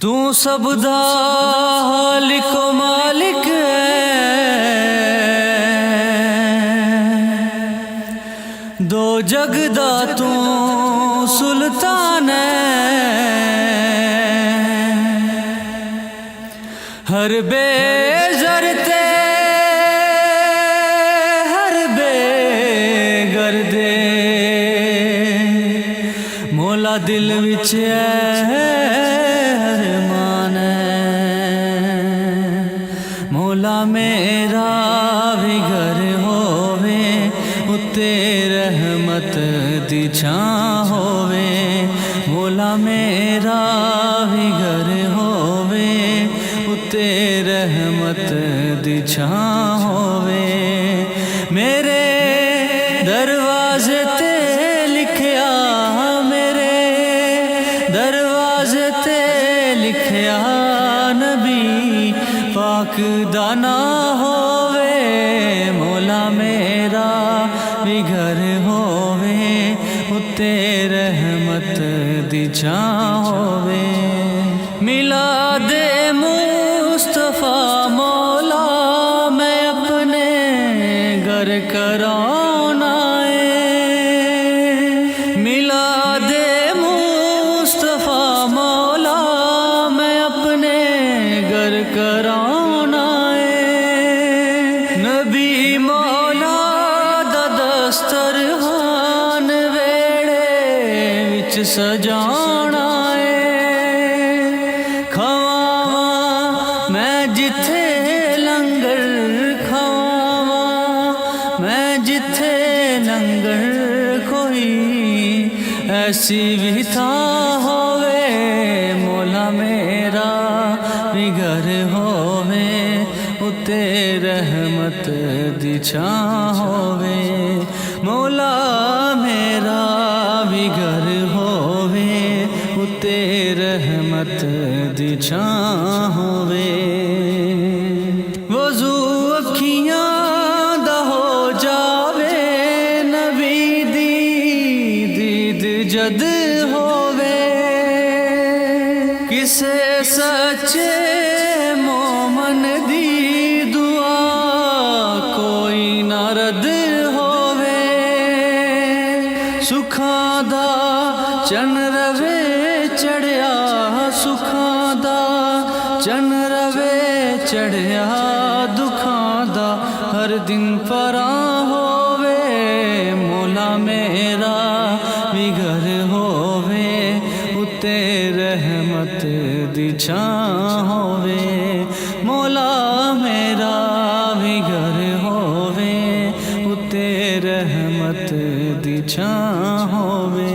तू सब दा खालिक मालिक है, दो जग दा तू सुल्तान है। हर बेज़र ते हर बेगर दे मौला दिल विच है मौला मेरा भी घर होवे उत्ते रहमत दी छां होवे। मौला मेरा भी घर होवे उत्ते रहमत दी छां होवे। मेरे दरवाजे ते लिखिया मेरे दरवाजे ते लिखिया नबी पाक दाना होवे। मौला मेरा भी घर होवे उत्ते रहमत दी छां होवे। मिलादे मुस्तफा मौला मैं अपने घर कराना है। मिलादे मुस्तफा मौला मैं अपने घर कराना नबी मौला दा दस्तरखान वेड़े विच सजाना है। खवावा मैं जिथे लंगर खवावा मैं जिथे लंगर कोई ऐसी भी था होवे। मौला मेरा भी घर होवे उत्ते रहमत दी छां होवे। मौला मेरा भी घर होवे उत्ते रहमत दी छां होवे। वज़ू अखियां दा हो जावे नबी दी दीद जद होवे। किसे सच्चे मोमन दी दुआ कोई ना रद होवे। सुखां दा चन रवे चढ़िया सुखां दा चन रवे चढ़िया दुखां दा हर दिन परां होवे। मौला मेरा भी घर होवे उत्ते रहमत दी छां होवे। मौला मेरा भी घर होवे उत्ते रहमत दी छां होवे।